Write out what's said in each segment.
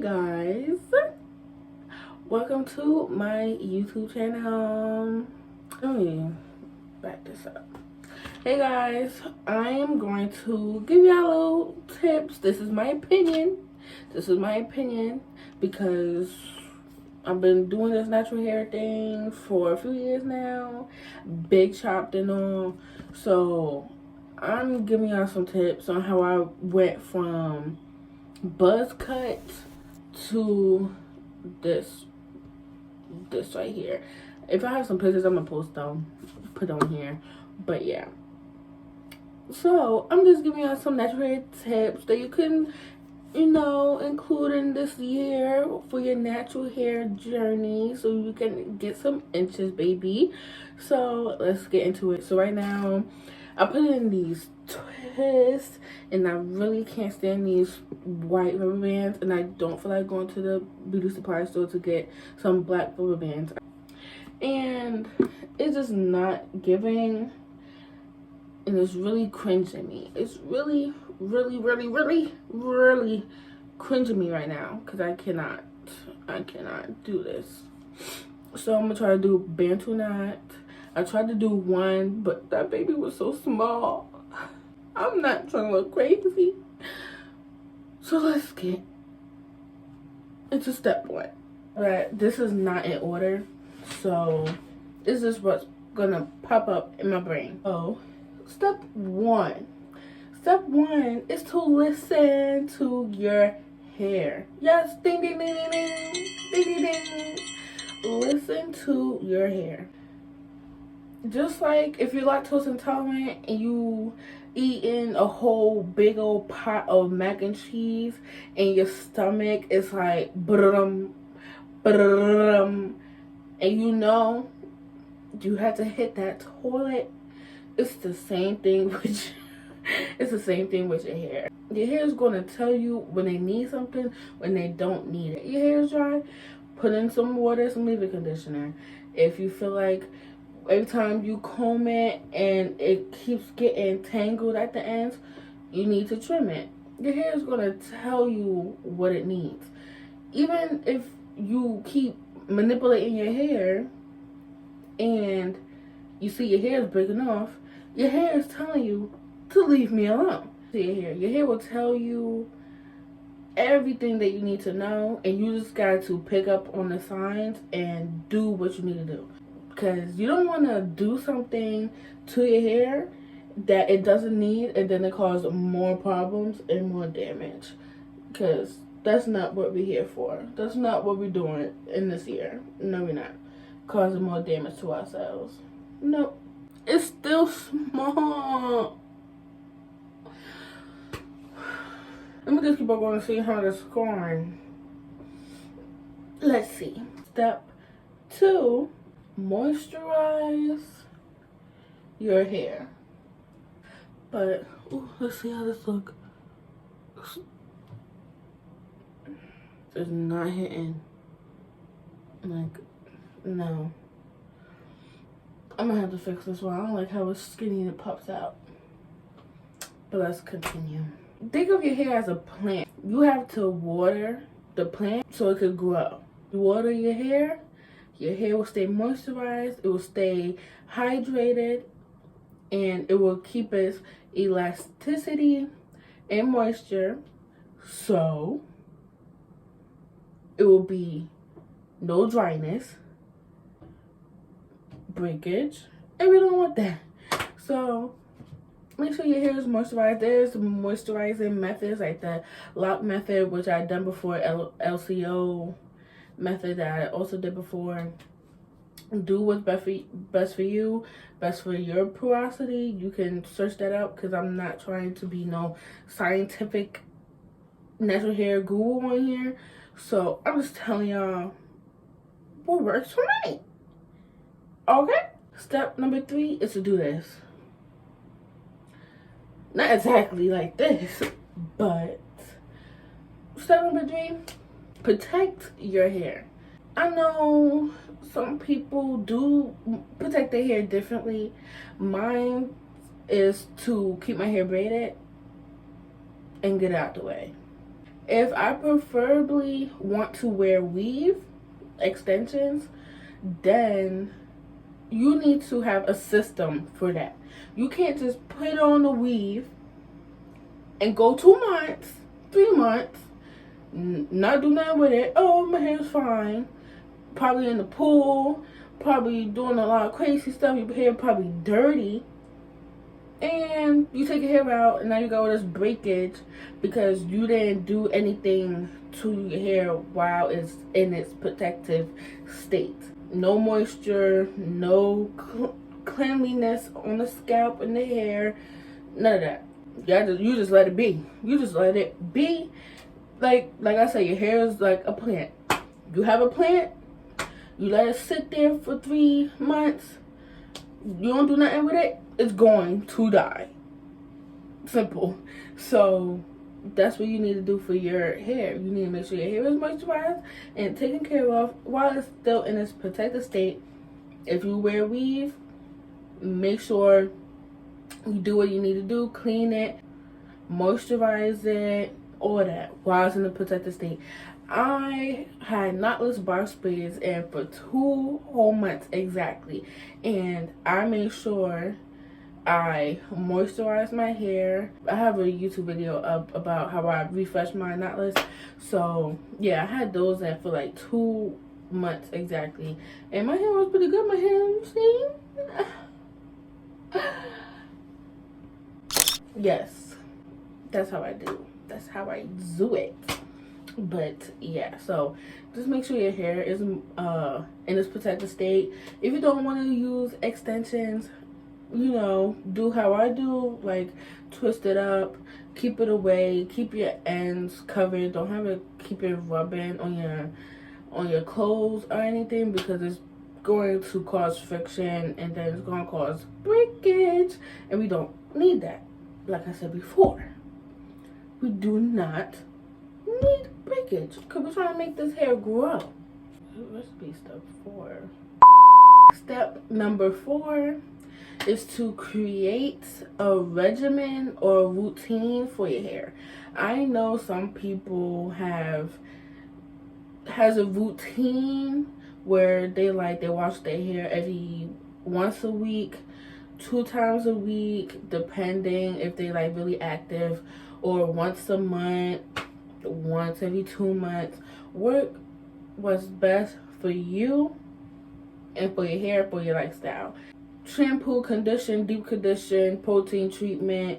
Hey guys, welcome to my YouTube channel. Let me back this up. Hey guys, I am going to give y'all little tips. This is my opinion because I've been doing this natural hair thing for a few years now, big chopped and all. So I'm giving y'all some tips on how I went from buzz cut to this right here. If I have some pictures, I'm gonna post them, put on here. But yeah, so I'm just giving y'all some natural hair tips that you can, include in this year for your natural hair journey, so you can get some inches, baby. So let's get into it. So right now I put in these twists, and I really can't stand these white rubber bands, and I don't feel like going to the beauty supply store to get some black rubber bands, and it's just not giving, and it's really cringing me. It's really cringing me right now because I cannot do this. So I'm gonna try to do Bantu knot. I tried to do one, but that baby was so small. I'm not trying to look crazy. So let's get into step one. Alright, this is not in order, so this is what's gonna pop up in my brain. So step one is to listen to your hair. Yes, ding ding ding ding ding ding ding ding. Listen to your hair. Just like if you're lactose intolerant and you eating a whole big old pot of mac and cheese and your stomach is like and you have to hit that toilet, it's the same thing with your hair. Your hair is going to tell you when they need something, when they don't need it. Your hair is dry, put in some water, some leave-in conditioner. If you feel like every time you comb it and it keeps getting tangled at the ends, you need to trim it. Your hair is going to tell you what it needs. Even if you keep manipulating your hair and you see your hair is breaking off, your hair is telling you to leave me alone. Your hair will tell you everything that you need to know, and you just got to pick up on the signs and do what you need to do. Because you don't want to do something to your hair that it doesn't need and then it causes more problems and more damage. Because that's not what we're here for. That's not what we're doing in this year. No, we're not. Causing more damage to ourselves. Nope. It's still small. Let me just keep on going to see how it's scoring. Let's see. Step 2. Moisturize your hair. But let's see how this looks. It's not hitting. Like, no. I'm gonna have to fix this one. I don't like how it's skinny and it pops out. But let's continue. Think of your hair as a plant. You have to water the plant so it could grow. You water your hair will stay moisturized, it will stay hydrated, and it will keep its elasticity and moisture, so it will be no dryness, breakage, and we don't want that. So make sure your hair is moisturized. There's moisturizing methods like the lock method, which I've done before, LCO method that I also did before. Do what's best for you, best for your porosity. You can search that out because I'm not trying to be no scientific natural hair guru on here. So I'm just telling y'all what works for me. Okay? Step number 3 is to do this. Not exactly like this, but step number 3, protect your hair. I know some people do protect their hair differently. Mine is to keep my hair braided and get out the way. If I preferably want to wear weave extensions, then you need to have a system for that. You can't just put on the weave and go 2 months, 3 months, not do nothing with it. Oh, my hair's fine. Probably in the pool, probably doing a lot of crazy stuff. Your hair probably dirty. And you take your hair out, and now you got all this breakage because you didn't do anything to your hair while it's in its protective state. No moisture, no cleanliness on the scalp and the hair, none of that. You just let it be. You just let it be. Like I said, your hair is like a plant. You have a plant, you let it sit there for 3 months, you don't do nothing with it, it's going to die. Simple. So that's what you need to do for your hair. You need to make sure your hair is moisturized and taken care of while it's still in its protected state. If you wear weave, make sure you do what you need to do. Clean it, moisturize it, all that while it's in the protected state. I had knotless bar sprays and for 2 whole months exactly, and I made sure I moisturized my hair. I have a YouTube video up about how I refreshed my knotless. So yeah, I had those in for like 2 months exactly, and my hair was pretty good. My hair, you see? Yes, that's how I do. That's how I do it. But yeah, so just make sure your hair is in its protected state. If you don't want to use extensions, you know, do how I do, like twist it up, keep it away, keep your ends covered. Don't have it keep it rubbing on your clothes or anything, because it's going to cause friction and then it's going to cause breakage, and we don't need that. Like I said before, we do not need breakage because we're trying to make this hair grow. Recipe step 4. Step number 4 is to create a regimen or routine for your hair. I know some people has a routine where they wash their hair once a week, 2 times a week, depending if they really active, or once a month, once every 2 months. Work what's best for you and for your hair, for your lifestyle. Shampoo, condition, deep condition, protein treatment,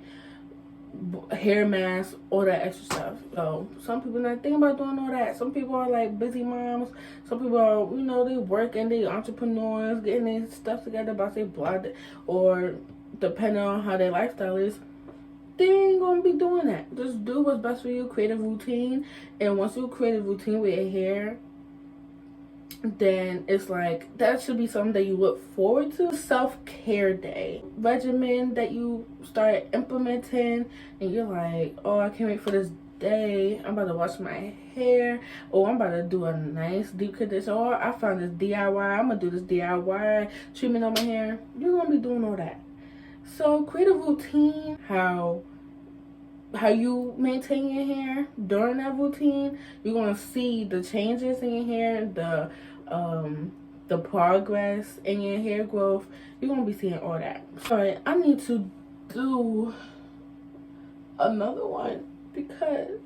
hair mask, all that extra stuff. So some people not thinking about doing all that. Some people are like busy moms. Some people are, you know, they work and they entrepreneurs, getting their stuff together by say blood, or depending on how their lifestyle is, they ain't gonna be doing that. Just do what's best for you. Create a routine, and once you create a routine with your hair, then it's like that should be something that you look forward to. Self-care day regimen that you start implementing, and you're like, oh, I can't wait for this day. I'm about to wash my hair, or I'm about to do a nice deep condition, or I found this DIY, I'm gonna do this DIY treatment on my hair. You're gonna be doing all that. So create a routine, how you maintain your hair during that routine. You're gonna see the changes in your hair, the progress in your hair growth. You're gonna be seeing all that. Alright, I need to do another one because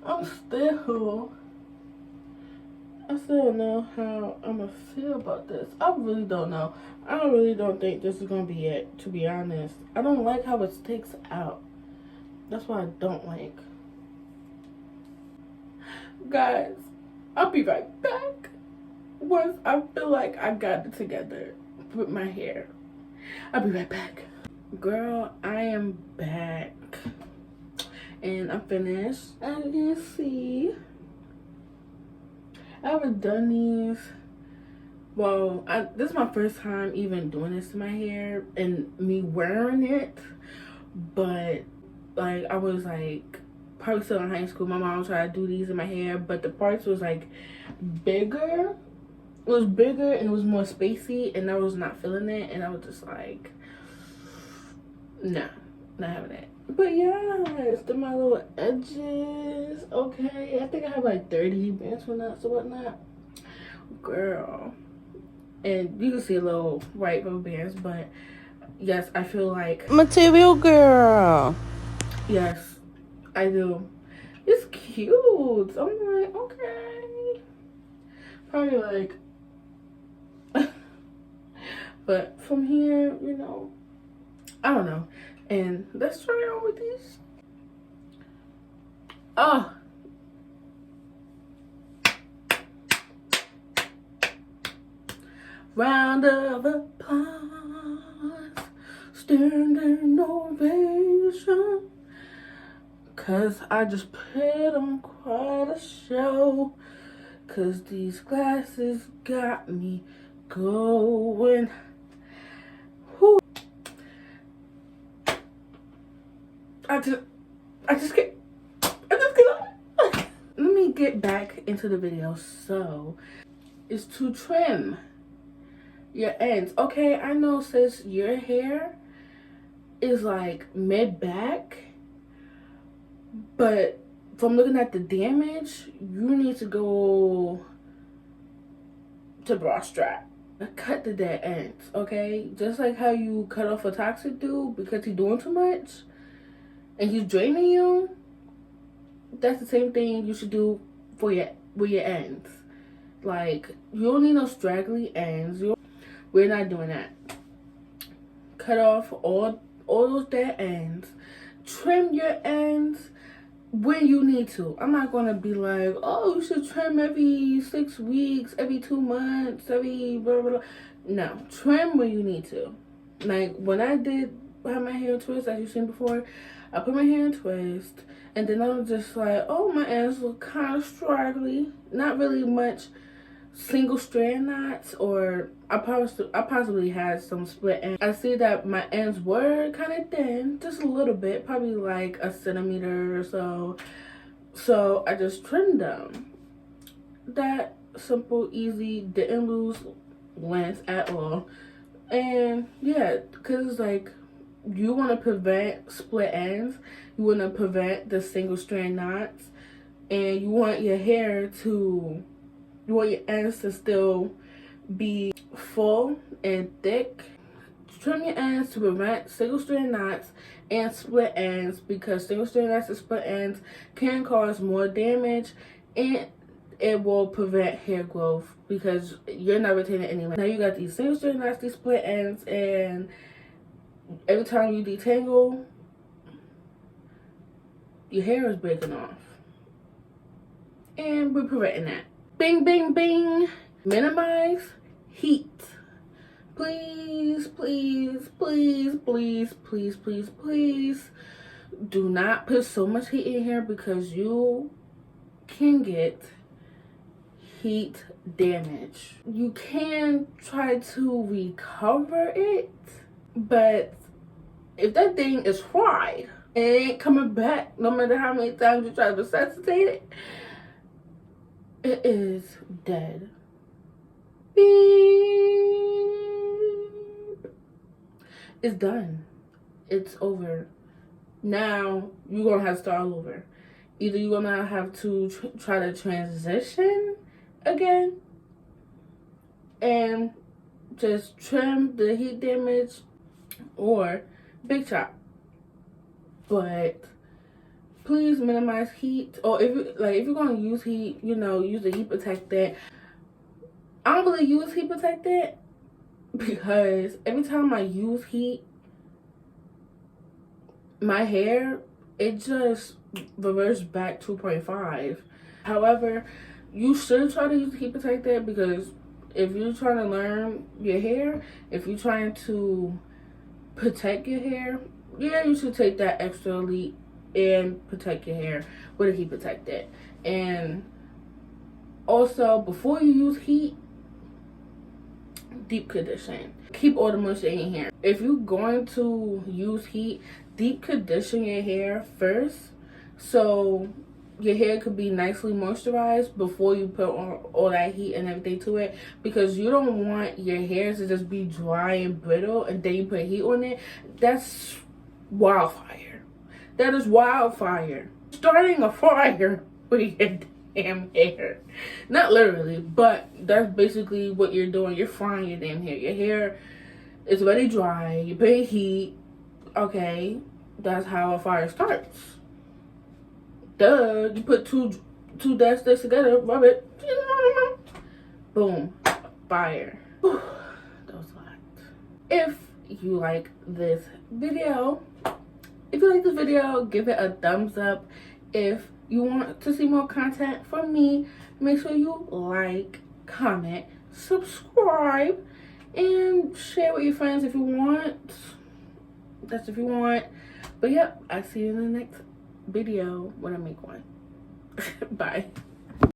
I still don't know how I'm gonna feel about this. I really don't know. I really don't think this is gonna be it, to be honest. I don't like how it sticks out. That's what I don't like. Guys, I'll be right back once I feel like I got it together with my hair. I'll be right back. Girl, I am back. And I'm finished. As you can see, I haven't done these. Well, this is my first time even doing this to my hair and me wearing it. But like, I was like probably still in high school. My mom tried to do these in my hair, but the parts was like bigger. It was bigger and it was more spacey, and I was not feeling it. And I was just like, nah. Not having that. But yeah, it's the my little edges. Okay, I think I have like 30 bands for nuts or whatnot. Girl. And you can see a little white rubber bands, but yes, I feel like material girl. Yes, I do. It's cute. I'm like, okay. Probably like but from here, you know, I don't know. And let's try on with these. Oh, round of applause, standing ovation. Cause I just put on quite a show. Cause these glasses got me going. Whew. I just can't. Let me get back into the video. So, it's to trim your ends. Okay, I know, sis, your hair is like mid-back, but from looking at the damage, you need to go to bra strap. Cut the dead ends, okay? Just like how you cut off a toxic dude because he's doing too much and he's draining you. That's the same thing you should do for your ends. Like, you don't need no straggly ends. We're not doing that. Cut off all those dead ends. Trim your ends when you need to. I'm not gonna be like, oh, you should trim every 6 weeks, every 2 months, every blah, blah, blah. No, trim when you need to. Like, when I did have my hair in twist, as you've seen before, I put my hair in twist, and then I was just like, oh, my ends look kind of straggly. Not really much single strand knots, or I possibly had some split ends. I see that my ends were kind of thin, just a little bit, probably like a centimeter or so. So I just trimmed them. That simple, easy, didn't lose length at all. And yeah, because it's like, you want to prevent split ends, you want to prevent the single strand knots, and you want your hair to, you want your ends to still be full and thick. Trim your ends to prevent single strand knots and split ends, because single strand knots and split ends can cause more damage, and it will prevent hair growth because you're not retaining any length. Now you got these single strand knots, these split ends, and every time you detangle, your hair is breaking off. And we're preventing that. Bing, bing, bing. Minimize heat. Please, please, please, please, please, please, please. Do not put so much heat in here, because you can get heat damage. You can try to recover it, but if that thing is fried and it ain't coming back, no matter how many times you try to resuscitate it, it is dead. Beep. It's done. It's over. Now you're gonna have to start all over. Either you're gonna have to try to transition again and just trim the heat damage, or big chop. But please minimize heat. Or if you're gonna use heat, you know, use the heat protectant. I don't really use heat protectant, because every time I use heat, my hair, it just reverts back 2.5. However, you should try to use heat protectant, because if you're trying to learn your hair, if you're trying to protect your hair, yeah, you should take that extra leap and protect your hair with a heat protectant. And also, before you use heat, deep condition. Keep all the moisture in your hair. If you're going to use heat, deep condition your hair first, so your hair could be nicely moisturized before you put on all that heat and everything to it, because you don't want your hair to just be dry and brittle and then you put heat on it. That's wildfire. That is wildfire. Starting a fire with your damn hair. Not literally, but that's basically what you're doing. You're frying your damn hair. Your hair is already dry. You pay heat. Okay, that's how a fire starts. Duh. You put two dead sticks together, rub it. Boom. Fire. Whew, that was a lot. If you like this video, give it a thumbs up. If you want to see more content from me, make sure you like, comment, subscribe, and share with your friends if you want. That's if you want. But yep, I'll see you in the next video when I make one. Bye.